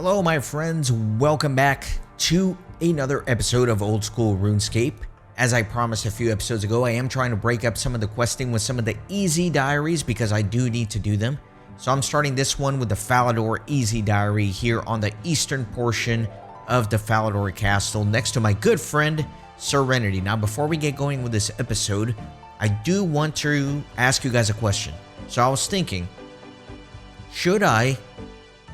Hello my friends, welcome back to another episode of Old School RuneScape. As I promised a few episodes ago, I am trying to break up some of the questing with some of the easy diaries because I do need to do them. So I'm starting this one with the Falador easy diary here on the eastern portion of the Falador castle next to my good friend Serenity. Now before we get going with this episode, I do want to ask you guys a question. So I was thinking, should I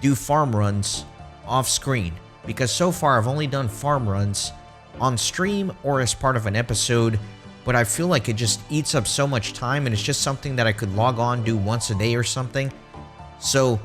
do farm runs off screen? Because so far I've only done farm runs on stream or as part of an episode, but I feel like it just eats up so much time and it's just something that I could log on, do once a day or something. So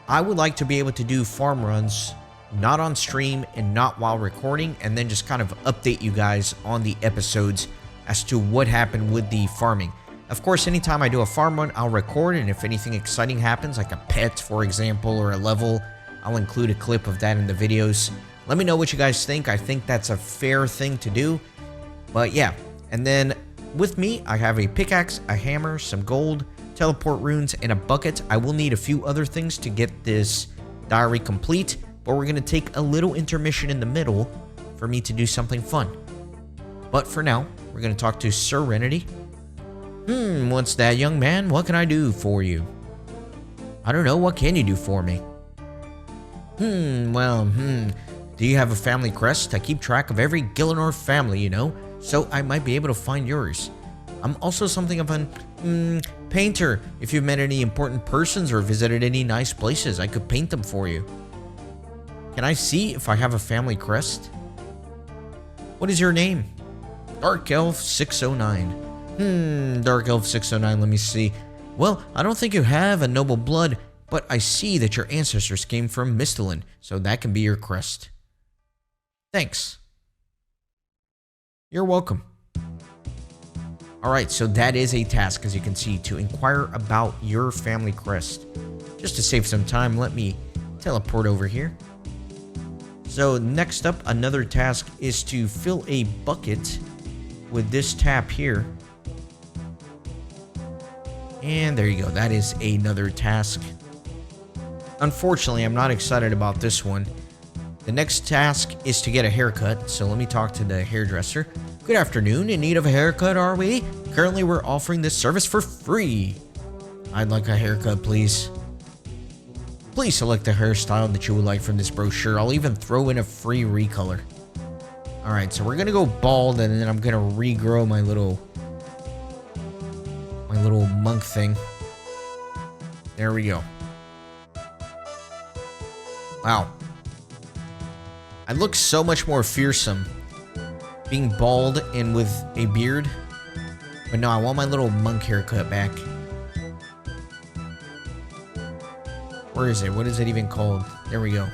I would like to be able to do farm runs not on stream and not while recording, and then just kind of update you guys on the episodes as to what happened with the farming. Of course, anytime I do a farm run, I'll record, and if anything exciting happens, like a pet, for example, or a level, I'll include a clip of that in the videos. Let me know what you guys think. I think that's a fair thing to do. But yeah, and then with me, I have a pickaxe, a hammer, some gold, teleport runes, and a bucket. I will need a few other things to get this diary complete, but we're going to take a little intermission in the middle for me to do something fun. But for now, we're going to talk to Serenity. What's that, young man? What can I do for you? I don't know. What can you do for me? Do you have a family crest? I keep track of every Gillinor family, you know, so I might be able to find yours. I'm also something of an, painter. If you've met any important persons or visited any nice places, I could paint them for you. Can I see if I have a family crest? What is your name? Dark Elf 609. Dark Elf 609, let me see. Well, I don't think you have a noble blood, but I see that your ancestors came from Mistalin, so that can be your crest. Thanks. You're welcome. Alright, so that is a task, as you can see, to inquire about your family crest. Just to save some time, let me teleport over here. So next up, another task is to fill a bucket with this tap here. And there you go, that is another task. Unfortunately, I'm not excited about this one. The next task is to get a haircut, so let me talk to the hairdresser. Good afternoon, in need of a haircut, are we? Currently, we're offering this service for free. I'd like a haircut, please. Please select the hairstyle that you would like from this brochure. I'll even throw in a free recolor. Alright, so we're gonna go bald, and then I'm gonna regrow my little monk thing. There we go. Wow. I look so much more fearsome being bald and with a beard. But no, I want my little monk haircut back. Where is it? What is it even called? There we go.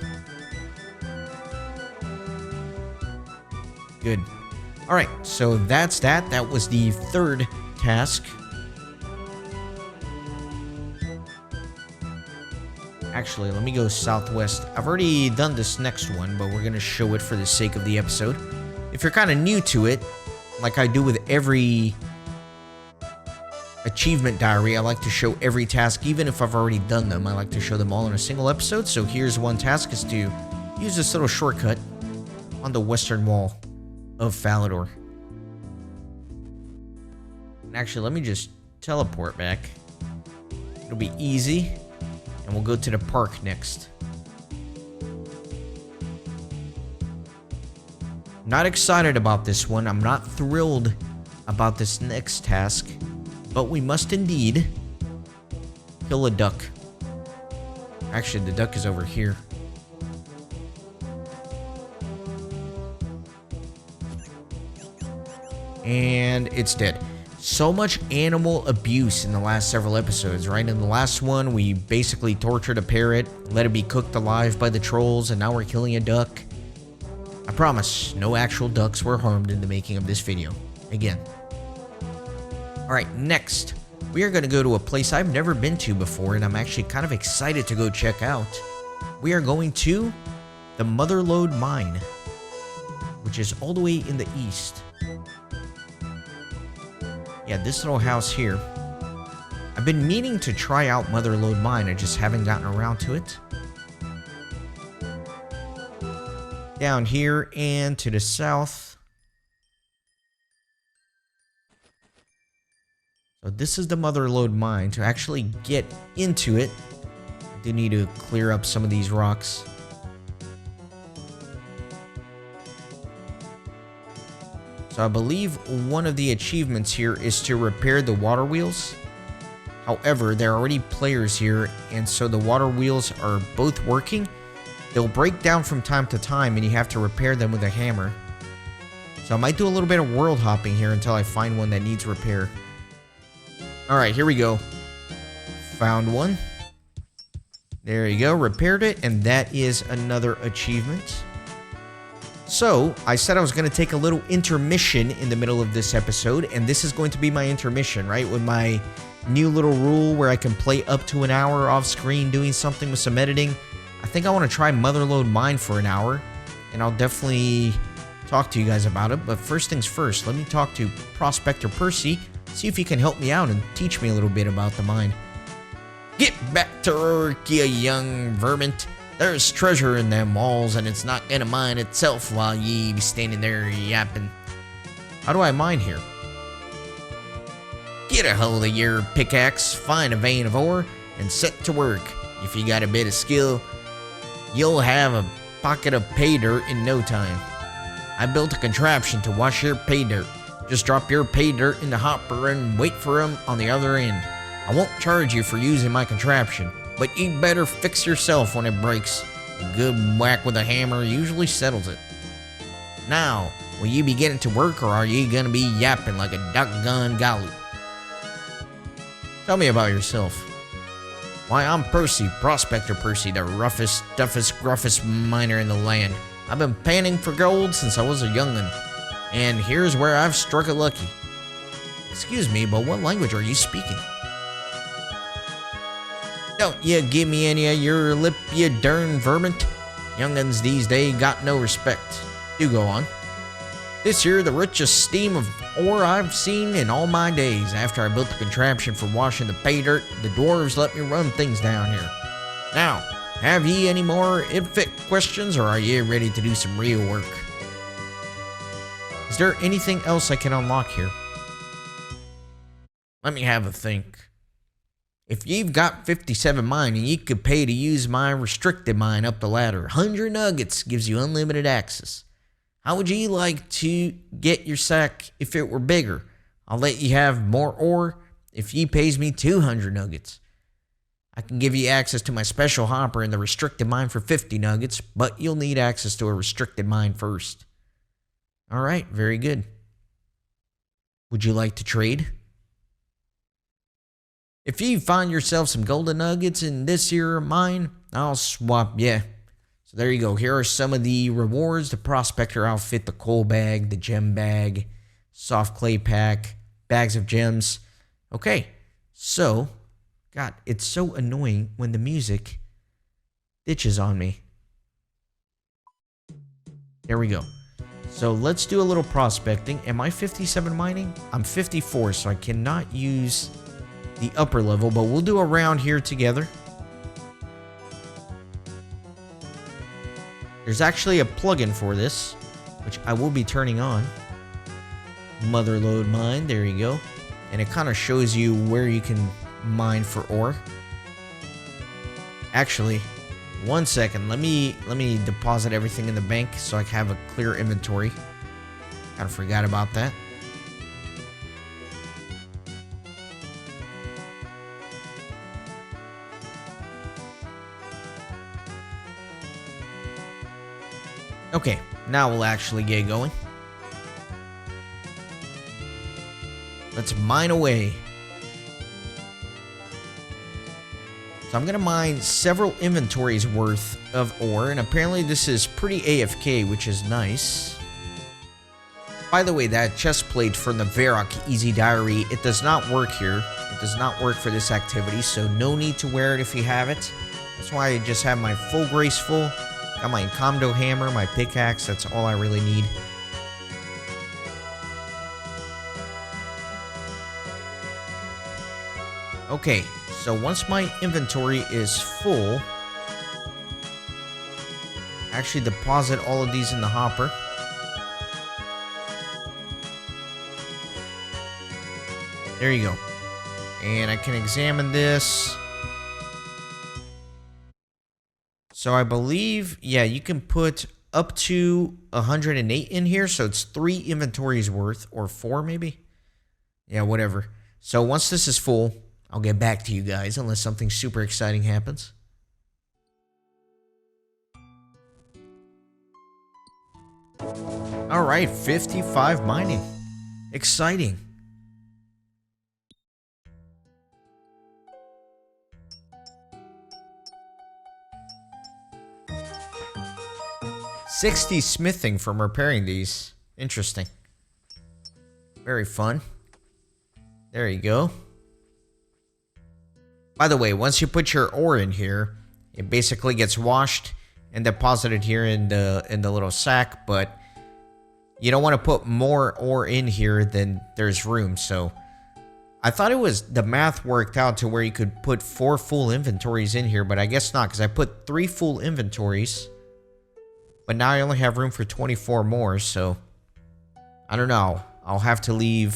Good. Alright, so that's that. That was the third task. Actually, let me go southwest. I've already done this next one, but we're going to show it for the sake of the episode. If you're kind of new to it, like I do with every achievement diary, I like to show every task, even if I've already done them. I like to show them all in a single episode. So here's one task, is to use this little shortcut on the western wall of Falador. And actually, let me just teleport back. It'll be easy. And we'll go to the park next. Not excited about this one. I'm not thrilled about this next task. But we must indeed kill a duck. Actually, the duck is over here. And it's dead. So much animal abuse in the last several episodes, right? In the last one, we basically tortured a parrot, let it be cooked alive by the trolls, and now we're killing a duck. I promise, no actual ducks were harmed in the making of this video. Again. Alright, next, we are going to go to a place I've never been to before, and I'm actually kind of excited to go check out. We are going to the Motherload mine, which is all the way in the east. Yeah, this little house here. I've been meaning to try out Motherload mine, I just haven't gotten around to it. down here and to the south. So this is the Motherload mine. To actually get into it, I do need to clear up some of these rocks. So I believe one of the achievements here is to repair the water wheels. However, there are already players here, and so the water wheels are both working. They'll break down from time to time, and you have to repair them with a hammer. So I might do a little bit of world hopping here until I find one that needs repair. Alright, here we go. Found one. There you go, repaired it, and that is another achievement. So, I said I was going to take a little intermission in the middle of this episode, and this is going to be my intermission, right? With my new little rule where I can play up to an hour off screen doing something with some editing. I think I want to try Motherload Mine for an hour, and I'll definitely talk to you guys about it. But first things first, let me talk to Prospector Percy, see if he can help me out and teach me a little bit about the mine. Get back to work, you young vermint. There's treasure in them walls, and it's not gonna mine itself while ye be standing there yapping. How do I mine here? Get a hold of your pickaxe, find a vein of ore, and set to work. If you got a bit of skill, you'll have a pocket of pay dirt in no time. I built a contraption to wash your pay dirt. Just drop your pay dirt in the hopper and wait for them on the other end. I won't charge you for using my contraption, but you'd better fix yourself when it breaks. A good whack with a hammer usually settles it. Now, will you be getting to work, or are you gonna be yapping like a doggone gallop? Tell me about yourself. Why, I'm Percy, Prospector Percy, the roughest, toughest, gruffest miner in the land. I've been panning for gold since I was a young'un, and here's where I've struck it lucky. Excuse me, but what language are you speaking? Don't you give me any of your lip, you darn vermint. Young'uns these days got no respect. Do go on. This here the richest steam of ore I've seen in all my days. After I built the contraption for washing the pay dirt, the dwarves let me run things down here. Now, have ye any more infant questions, or are ye ready to do some real work? Is there anything else I can unlock here? Let me have a think. If you've got 57 mining, you could pay to use my restricted mine up the ladder. 100 nuggets gives you unlimited access. How would you like to get your sack if it were bigger? I'll let you have more ore if you pays me 200 nuggets. I can give you access to my special hopper in the restricted mine for 50 nuggets, but you'll need access to a restricted mine first. Alright, very good. Would you like to trade? If you find yourself some golden nuggets in this here mine, I'll swap ya. So there you go. Here are some of the rewards. The prospector outfit, the coal bag, the gem bag, soft clay pack, bags of gems. Okay, so, God, it's so annoying when the music ditches on me. There we go. So let's do a little prospecting. Am I 57 mining? I'm 54, so I cannot use the upper level, but we'll do a round here together. There's actually a plugin for this, which I will be turning on. Motherload mine, there you go. And it kind of shows you where you can mine for ore. Actually, one second, let me deposit everything in the bank so I can have a clear inventory. Kind of forgot about that. Okay, now we'll actually get going. Let's mine away. So I'm going to mine several inventories worth of ore, and apparently this is pretty AFK, which is nice. By the way, that chest plate from the Varrock Easy Diary, it does not work here. It does not work for this activity, so no need to wear it if you have it. That's why I just have my full graceful. Got my Comdo hammer, my pickaxe, that's all I really need. Okay, so once my inventory is full, actually deposit all of these in the hopper. There you go. And I can examine this. So I believe, yeah, you can put up to 108 in here. So it's 3 inventories worth, or 4 maybe. Yeah, whatever. So once this is full, I'll get back to you guys unless something super exciting happens. All right, 55 mining. Exciting. $60 smithing from repairing these. Interesting. Very fun. There you go. By the way, once you put your ore in here, it basically gets washed and deposited here in the little sack, but you don't want to put more ore in here than there's room. So I thought it was, the math worked out to where you could put 4 full inventories in here, but I guess not, because I put 3 full inventories, but now I only have room for 24 more. So I don't know. I'll have to leave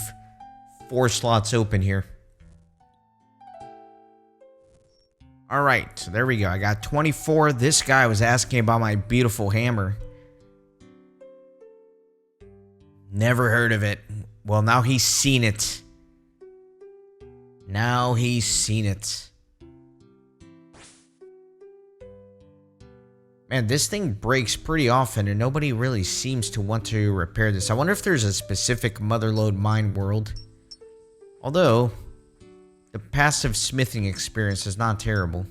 4 slots open here. All right, so there we go. I got 24. This guy was asking about my beautiful hammer. Never heard of it. Well, now he's seen it. Now he's seen it. Man, this thing breaks pretty often and nobody really seems to want to repair this. I wonder if there's a specific Motherload mine world. Although, the passive smithing experience is not terrible.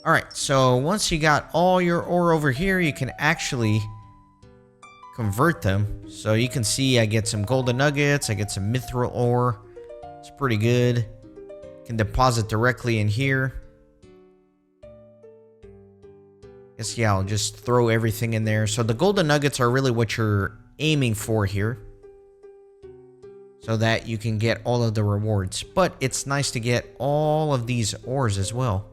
Alright, so once you got all your ore over here, you can actually convert them. So you can see I get some golden nuggets, I get some mithril ore. It's pretty good. Can deposit directly in here. Guess, yeah, I'll just throw everything in there. So the golden nuggets are really what you're aiming for here, so that you can get all of the rewards. But it's nice to get all of these ores as well.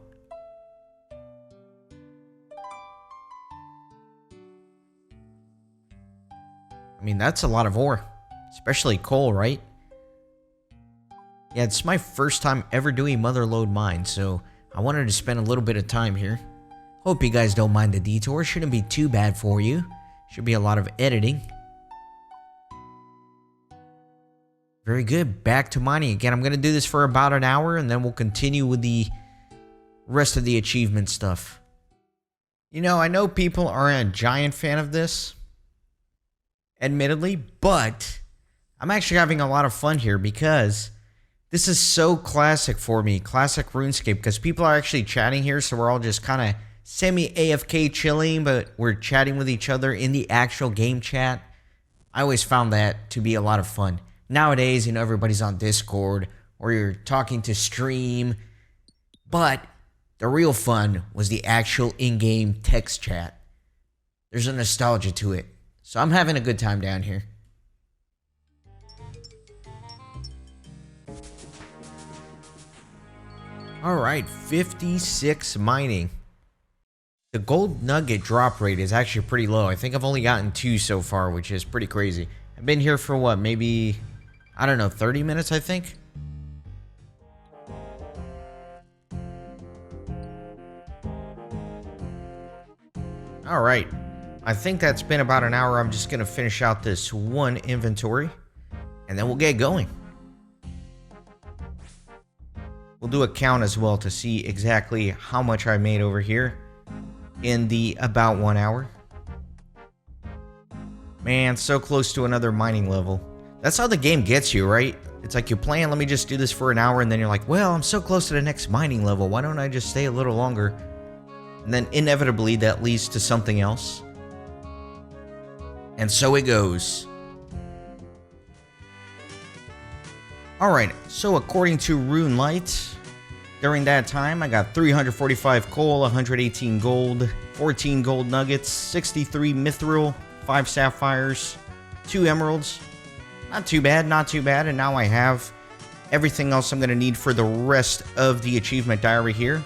I mean, that's a lot of ore, especially coal, right? Yeah, it's my first time ever doing Motherload mine, so I wanted to spend a little bit of time here. Hope you guys don't mind the detour. Shouldn't be too bad for you. Should be a lot of editing. Very good. Back to mining again. I'm going to do this for about an hour, and then we'll continue with the rest of the achievement stuff. You know, I know people aren't a giant fan of this, admittedly, but I'm actually having a lot of fun here because this is so classic for me. Classic RuneScape, because people are actually chatting here, so we're all just kind of semi-AFK chilling, but we're chatting with each other in the actual game chat. I always found that to be a lot of fun. Nowadays, you know, everybody's on Discord or you're talking to stream, but the real fun was the actual in-game text chat. There's a nostalgia to it. So I'm having a good time down here. Alright, 56 mining. The gold nugget drop rate is actually pretty low. I think I've only gotten 2 so far, which is pretty crazy. I've been here for what, maybe, I don't know, 30 minutes, I think? Alright, I think that's been about an hour. I'm just going to finish out this one inventory, and then we'll get going. We'll do a count as well to see exactly how much I made over here in the about 1 hour. Man, so close to another mining level. That's how the game gets you, right? It's like you plan, let me just do this for an hour, and then you're like, well, I'm so close to the next mining level. Why don't I just stay a little longer? And then inevitably that leads to something else. And so it goes. Alright, so according to RuneLite, during that time, I got 345 coal, 118 gold, 14 gold nuggets, 63 mithril, 5 sapphires, 2 emeralds. Not too bad, not too bad. And now I have everything else I'm going to need for the rest of the achievement diary here.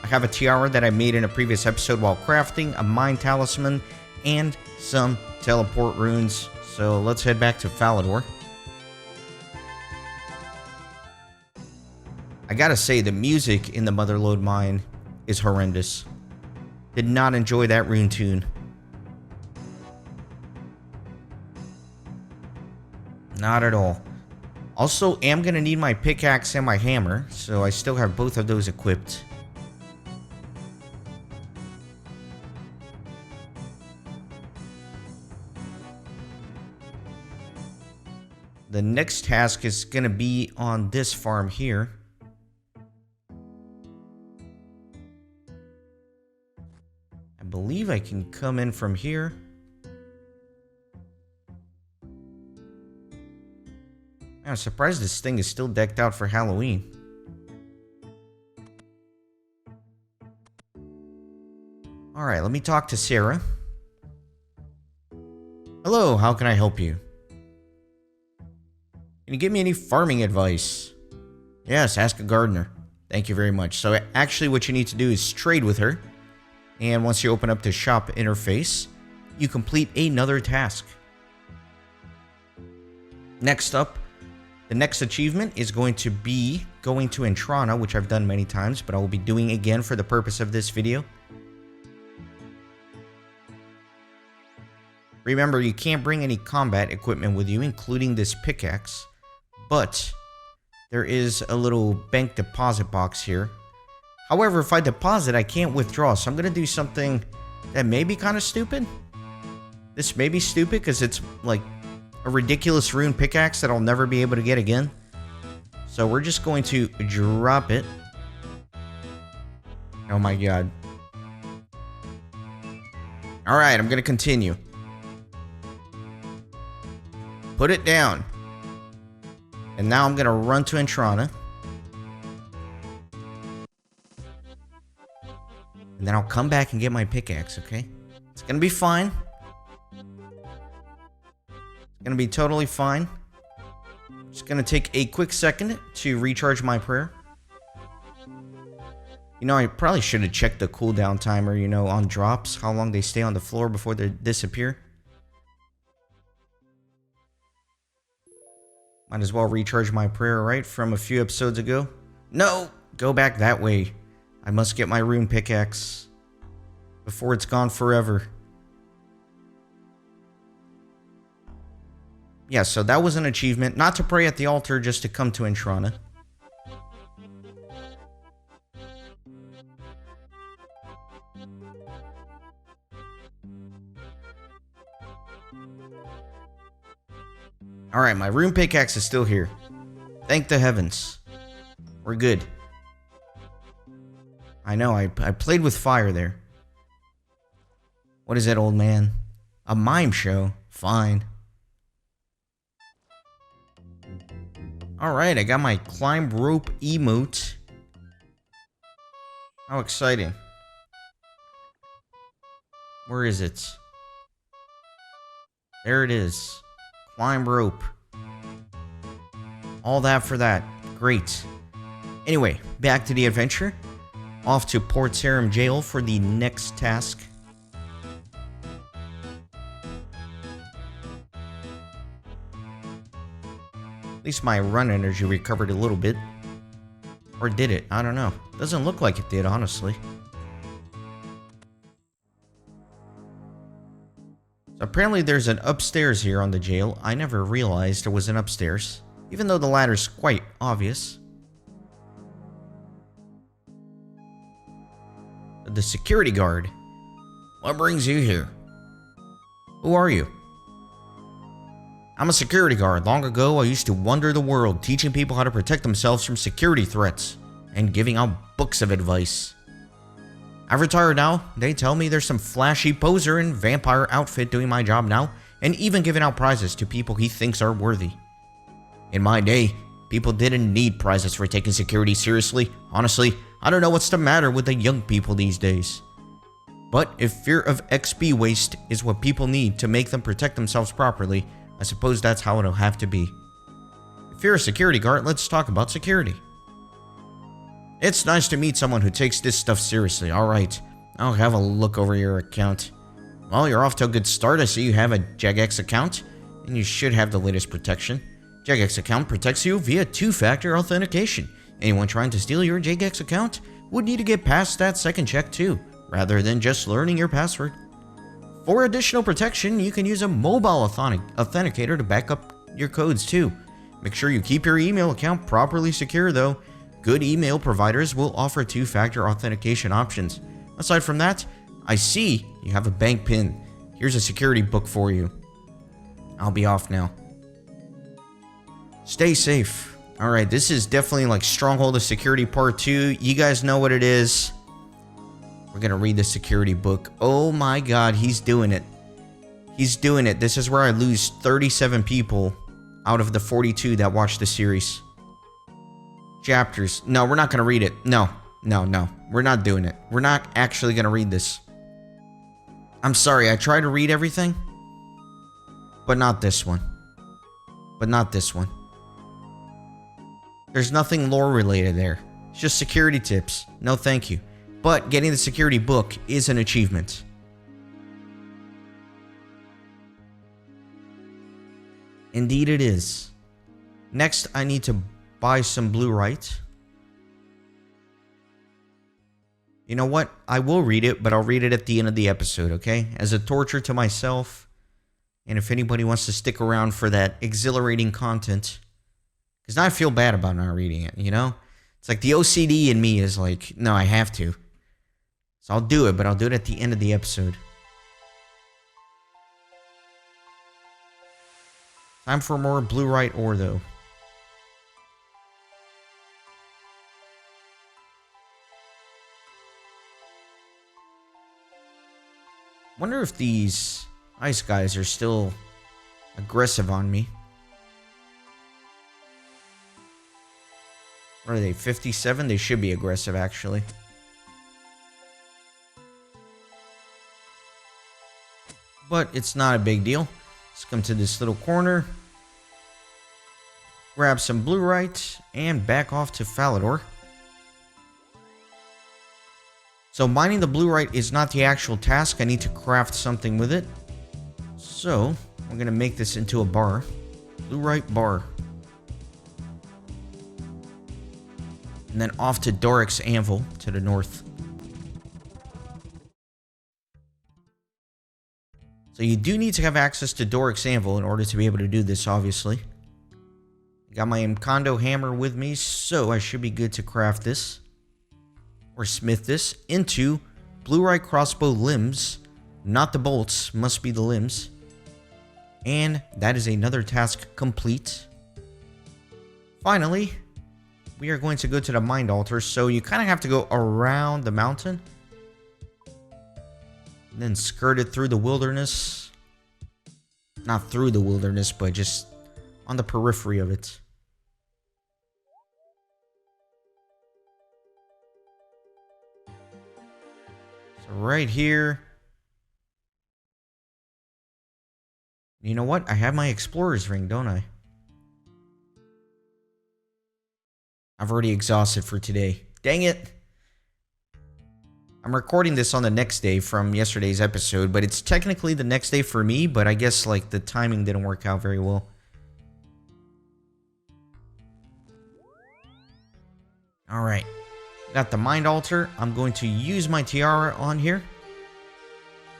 I have a tiara that I made in a previous episode while crafting, a mine talisman, and some teleport runes. So let's head back to Falador. I gotta say, the music in the Motherload mine is horrendous. Did not enjoy that rune tune. Not at all. Also, am gonna need my pickaxe and my hammer, so I still have both of those equipped. The next task is gonna be on this farm here. I believe I can come in from here. I'm surprised this thing is still decked out for Halloween. Alright, let me talk to Sarah. Hello, how can I help you? Can you give me any farming advice? Yes, ask a gardener. Thank you very much. So actually what you need to do is trade with her. And once you open up the shop interface, you complete another task. Next up, the next achievement is going to be going to Entrana, which I've done many times, but I will be doing again for the purpose of this video. Remember, you can't bring any combat equipment with you, including this pickaxe, but there is a little bank deposit box here. However, if I deposit, I can't withdraw, so I'm going to do something that may be kind of stupid. This may be stupid because it's like a ridiculous rune pickaxe that I'll never be able to get again. So we're just going to drop it. Oh my god. Alright, I'm going to continue. Put it down. And now I'm going to run to Entrana. And then I'll come back and get my pickaxe, okay? It's going to be fine. Gonna be totally fine. Just gonna take a quick second to recharge my prayer. You know, I probably should have checked the cooldown timer, you know, on drops, how long they stay on the floor before they disappear. Might as well recharge my prayer, right, from a few episodes ago. No! Go back that way. I must get my rune pickaxe before it's gone forever. Yeah, so that was an achievement. Not to pray at the altar, just to come to Entrana. Alright, my rune pickaxe is still here. Thank the heavens. We're good. I know, I played with fire there. What is it, old man? A mime show? Fine. Alright, I got my climb rope emote. How exciting. Where is it? There it is. Climb rope. All that for that. Great. Anyway, back to the adventure. Off to Port Sarim Jail for the next task. At least my run energy recovered a little bit. Or did it? I don't know. Doesn't look like it did, honestly. So apparently there's an upstairs here on the jail. I never realized there was an upstairs, even though the ladder's quite obvious. The security guard. What brings you here? Who are you? I'm a security guard. Long ago, I used to wander the world, teaching people how to protect themselves from security threats, and giving out books of advice. I've retired now. They tell me there's some flashy poser in vampire outfit doing my job now, and even giving out prizes to people he thinks are worthy. In my day, people didn't need prizes for taking security seriously. Honestly, I don't know what's the matter with the young people these days. But if fear of XP waste is what people need to make them protect themselves properly, I suppose that's how it'll have to be. If you're a security guard, let's talk about security. It's nice to meet someone who takes this stuff seriously. Alright, I'll have a look over your account. Well, you're off to a good start. I see you have a Jagex account, and you should have the latest protection. Jagex account protects you via two-factor authentication. Anyone trying to steal your Jagex account would need to get past that second check too, rather than just learning your password. For additional protection, you can use a mobile authenticator to back up your codes too. Make sure you keep your email account properly secure though. Good email providers will offer two-factor authentication options. Aside from that, I see you have a bank PIN. Here's a security book for you. I'll be off now. Stay safe. Alright, this is definitely like Stronghold of Security Part 2. You guys know what it is. We're gonna read the security book. Oh my god, he's doing it. He's doing it. This is where I lose 37 people out of the 42 that watch the series. Chapters. No, we're not gonna read it. No. We're not doing it. We're not actually gonna read this. I'm sorry, I tried to read everything. But not this one. There's nothing lore related there. It's just security tips. No thank you. But getting the security book is an achievement. Indeed it is. Next, I need to buy some Blurite. You know what? I will read it, but I'll read it at the end of the episode, okay? As a torture to myself. And if anybody wants to stick around for that exhilarating content. Because now I feel bad about not reading it, you know? It's like the OCD in me is like, no, I have to. So I'll do it, but I'll do it at the end of the episode. Time for more Blurite ore, though. Wonder if these ice guys are still aggressive on me. What are they, 57? They should be aggressive, actually. But it's not a big deal. Let's come to this little corner. Grab some Blurite and back off to Falador. So mining the Blurite is not the actual task. I need to craft something with it. So we're going to make this into a bar. Blurite bar. And then off to Doric's Anvil to the north. So you do need to have access to Doric's Anvil in order to be able to do this, obviously. Got my Mkondo hammer with me, so I should be good to craft this. Or smith this into Blurite crossbow limbs. Not the bolts, must be the limbs. And that is another task complete. Finally, we are going to go to the Mind Altar, so you kind of have to go around the mountain. And then skirt it through the wilderness. Not through the wilderness, but just on the periphery of it. So right here. You know what? I have my Explorer's Ring, don't I? I've already exhausted for today. Dang it. I'm recording this on the next day from yesterday's episode, but it's technically the next day for me, but I guess like the timing didn't work out very well. Alright. Got the Mind Altar. I'm going to use my tiara on here.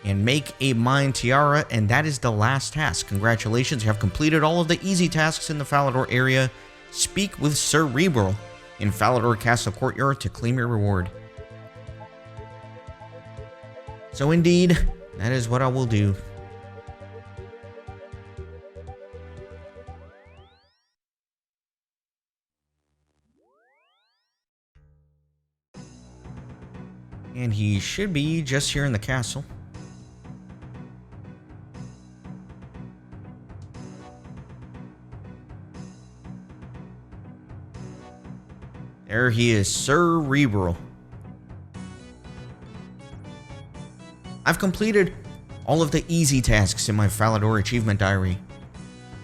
And make a Mind Tiara, and that is the last task. Congratulations, you have completed all of the easy tasks in the Falador area. Speak with Sir Rebral in Falador Castle Courtyard to claim your reward. So indeed, that is what I will do. And he should be just here in the castle. There he is, Sir Rebral. I've completed all of the easy tasks in my Falador achievement diary.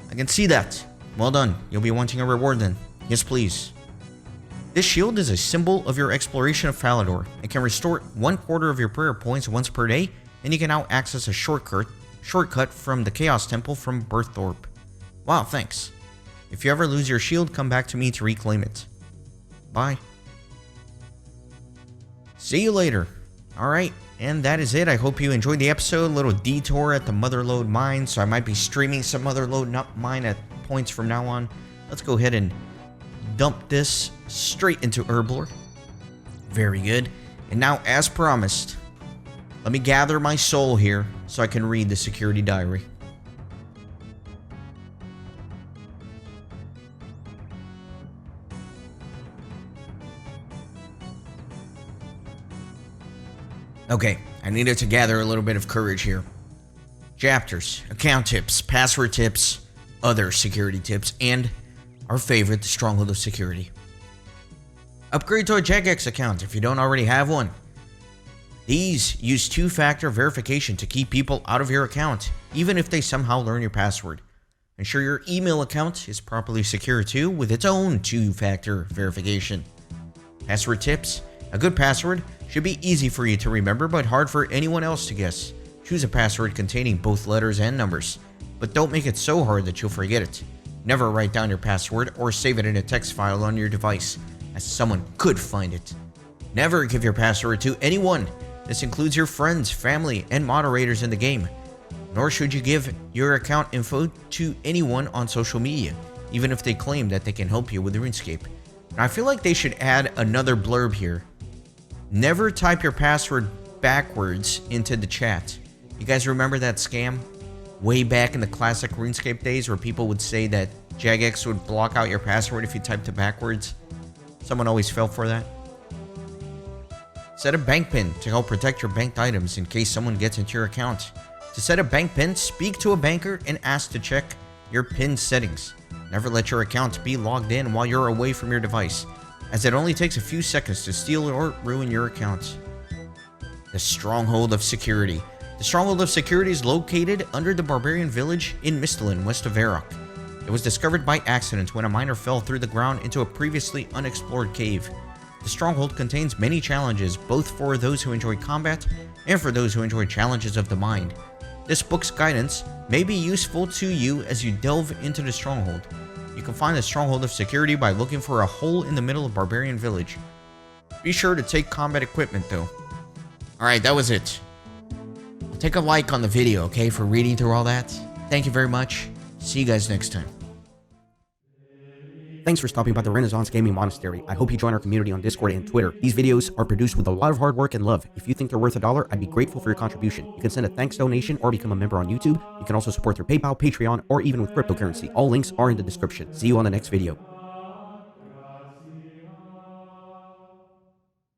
I can see that. Well done. You'll be wanting a reward then. Yes, please. This shield is a symbol of your exploration of Falador. It can restore 1/4 of your prayer points once per day, and you can now access a shortcut from the Chaos Temple from Birththorpe. Wow, thanks. If you ever lose your shield, come back to me to reclaim it. Bye. See you later. Alright, and that is it. I hope you enjoyed the episode. A little detour at the Motherload mine, so I might be streaming some Motherload mine at points from now on. Let's go ahead and dump this straight into Rebral. Very good. And now, as promised, let me gather my soul here so I can read the security diary. Okay, I needed to gather a little bit of courage here. Chapters, account tips, password tips, other security tips, and our favorite, the Stronghold of Security. Upgrade to a Jagex account if you don't already have one. These use two-factor verification to keep people out of your account, even if they somehow learn your password. Ensure your email account is properly secure too, with its own two-factor verification. Password tips. A good password should be easy for you to remember, but hard for anyone else to guess. Choose a password containing both letters and numbers, but don't make it so hard that you'll forget it. Never write down your password or save it in a text file on your device, as someone could find it. Never give your password to anyone. This includes your friends, family, and moderators in the game. Nor should you give your account info to anyone on social media, even if they claim that they can help you with RuneScape. Now, I feel like they should add another blurb here. Never type your password backwards into the chat. You guys remember that scam? Way back in the classic RuneScape days where people would say that Jagex would block out your password if you typed it backwards. Someone always fell for that. Set a bank pin to help protect your banked items in case someone gets into your account. To set a bank pin, speak to a banker and ask to check your pin settings. Never let your account be logged in while you're away from your device, as it only takes a few seconds to steal or ruin your account. The Stronghold of Security. The Stronghold of Security is located under the Barbarian Village in Mistalin, west of Varrock. It was discovered by accident when a miner fell through the ground into a previously unexplored cave. The Stronghold contains many challenges, both for those who enjoy combat and for those who enjoy challenges of the mind. This book's guidance may be useful to you as you delve into the Stronghold. You can find the Stronghold of Security by looking for a hole in the middle of Barbarian Village. Be sure to take combat equipment though. Alright, that was it. I'll take a like on the video, okay, for reading through all that. Thank you very much. See you guys next time. Thanks for stopping by the Renaissance Gaming Monastery. I hope you join our community on Discord and Twitter. These videos are produced with a lot of hard work and love. If you think they're worth $1, I'd be grateful for your contribution. You can send a thanks donation or become a member on YouTube. You can also support through PayPal, Patreon, or even with cryptocurrency. All links are in the description. See you on the next video.